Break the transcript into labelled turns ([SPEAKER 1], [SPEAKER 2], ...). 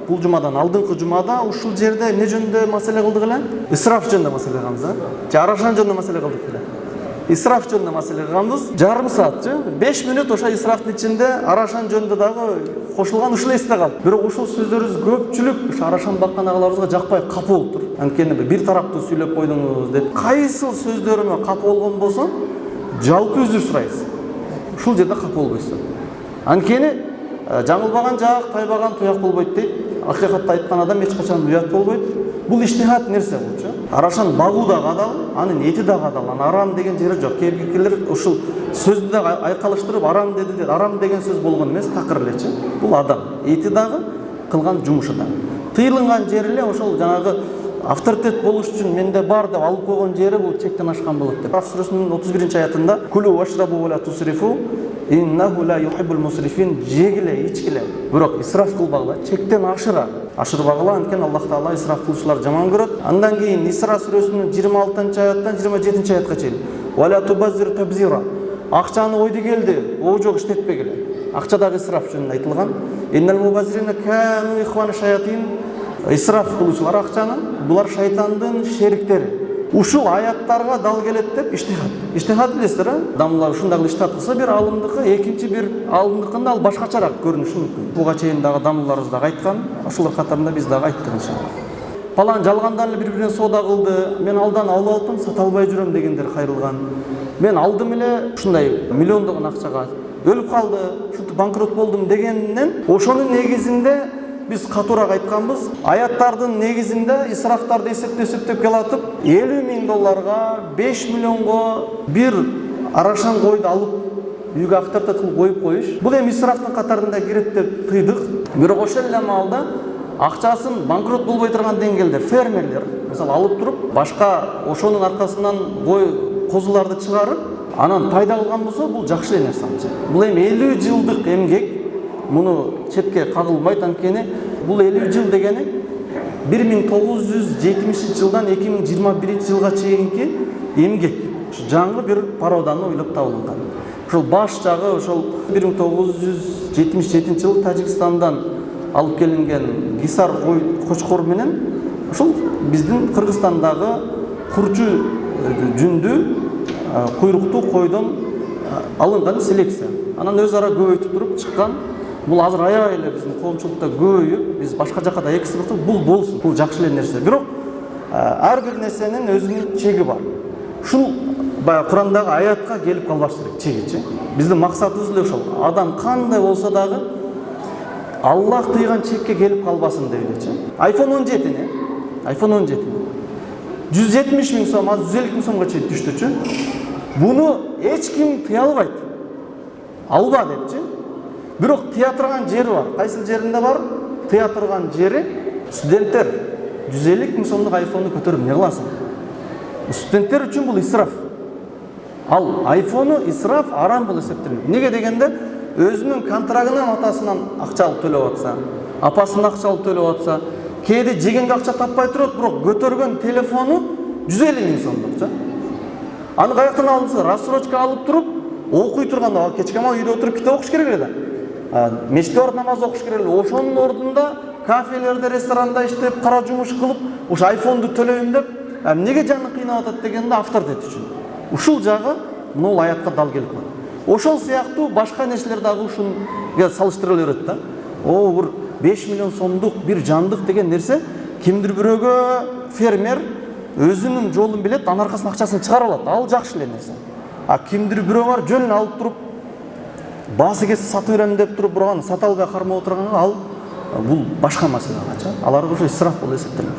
[SPEAKER 1] бул жумадан алдыңкы жумада ушул жерде эмне жөнүндө маселе кылдык эле? Исраф жөнүндө маселе кылганбыз, же арашан жөнүндө маселе кылдык эле? Исраф жөнүндө маселе кылганбыз. Жарым саатчы 5 мүнөт ошо исрафтын ичинде арашан жөнүндө дагы кошулган, ушул эсте калды. Бирок ушул сөздөрүбүз көпчүлүк ушу арашан баккан агаларыбызга жакпай капы болуп тур. Анткени бир тараптуу сүйлөп койдуңуз деп. Кайсыл сөздөрүмө капы болгон болсо, жалпы үзүр сурайбыз. Ушул жерде капы болбойсуз. Анткени жаңылбаган жак, тайбаган туяк болбойт дейт. Акыйкатты айткан адам эч качан уят болбойт. Бул иштихат нерсе болчу. Арашан багуу да кадал, анын эти да кадал, анын арам деген жери жок. Кээ биркилер ушул сөздү да айкалыштырып арам деди. Арам деген сөз болгон эмес, такыр элечи. Бул адам эти дагы, кылган жумушу да. Тыйылган жери эле ошол жанагы авторитет болуш үчүн менде бар деп алып койгон жери бул чектен ашкан болот деп. Каф сүрөсүнүн 31-аятында кулу вашрабу ва ла тусрифу иннаху ла юхиббул мусрифин, жегиле, ичкиле, бирок исраф кылбагыла, чектен ашырбагыла, анткени Аллах Таала исраф кылуучуларды жаман көрөт. Андан кийин Исра сүрөсүнүн 26-аяттан 27-аятка чейин ва ла тубаззир табзира, акчаны ойду келди, оожок иштетпегиле. Акчадагы исраф жөнүндө айтылган. Иннал мубаззирина кану ихвана шаятин, исраф кылуучулар акчаны, булар шайтандын шериктери. Ушул аяттарга дал келет деп иштихат. Иштихат билесиздер, адамдар ушундай иштихат кылса, бир алымдыкы, экинчи бир алымдыкында ал башкачараак көрүнүшү мүмкүн. Буга чейин дагы дамылдарыбыз дагы айткан, ошолор катарында биз дагы айттык иншалла. Палан жалгандан эле бири-бирине соода кылды, мен алдан алып алдым, сата албай жүрөм дегендер кайрылган. Мен алдым эле ушундай миллиондогон акчага, өлүп калды, ушинтип банкрот болдум дегеннен, ошонун негизинде biz катуураак айтканбыз. Аяттардын негизинде исрафтарды эсептеп келатып, 50.000 долларга, 5 миллионго бир арашан койду алып үйгө авторитет кылып коюп коюш. Бул эми исрафтын катарында кирет деп тыйдык. Бирок ошол эле маалда акчасын банкрот болбой турган деңгээлде фермерлер, мисалы алып туруп, башка ошонун аркасынан козуларды чыгарып, анан пайда кылган болсо, бул жакшы эле нерсе. Бул эми 50 жылдык эмгек. Муну четке кагылбайт, анткени бул 50 жыл дегени 1970-жылдан 2021-жылга чейинки эмгек. Жаңы бир пароданы ойлоп табылган. Ошол баш жагы ошол 1977-жылы Тажикстандан алып келинген гисар кочкор менен ошол биздин Кыргызстандагы курчу жүндүү куйруктуу койдон алынган селекция. Анан өз ара көбөйтүп туруп чыккан. Бул азыр аябай эле биздин коомчулукта көбөйүп, биз башка жакка да экспорттоп, бул болсун, бул жакшы эле нерсе. Бирок ар бир нерсенин өзүнүн чеги бар. Ушул баягы Курандагы аятка келип калбаш керек чегичи. Биздин максатыбыз эле ошол. Адам кандай болсо дагы Аллах тыйган чекке келип калбасын деп элечи. iPhone 17-ни, iPhone 17-ни 170.000 сом, 150.000 сомго чейин түштүчү. Буну эч ким тыя албайт. Алба депчи. Бирок тыя турган жери бар. Кайсыл жеринде бар? Тыя турган жери студенттер 150.000 сомдук iPhone'ду көтөрүп эмне кыласың? Студенттер үчүн бул исраф. Ал iPhone'у исраф, арам бул эсептелет. Неге дегенде, өзүнүн контрагынан атасынан акча алып төлөп атса, апасынан акча алып төлөп атса, кээде жегенге акча таппай турат, бирок көтөргөн телефону 150.000 сомдук. Аны каяктан алдыңыз? Рассрочка алып туруп, окуй турганда, кечке ама үйдө отуруп китеп окуш керек эле. Мешітте барып намаз окуш керек эле. Ошонун ордунда кафелерде, ресторанда иштеп, кара жумуш кылып, ушу iPhone'ду төлөйм деп, эмнеге жаны кыйнап атат дегенде авторитет үчүн. Ушул жагы мына аятка дал келип калат. Ошол сыяктуу башка нерселер дагы ушунга салыштырыла берет да. Бир 5 миллион сомдук бир жандык деген нерсе кимдир бирөөгө фермер өзүнүн жолун билет, анын аркасынан акчасын чыгара алат. Ал жакшы эле нерсе. Кимдир бирөө бар, жөнүн алып туруп, баасы кесип сатып берем деп туруп, бирок аны сата албай кармап отурганга, ал бул башка маселе. Алар ошо исраф болуп эсептелет.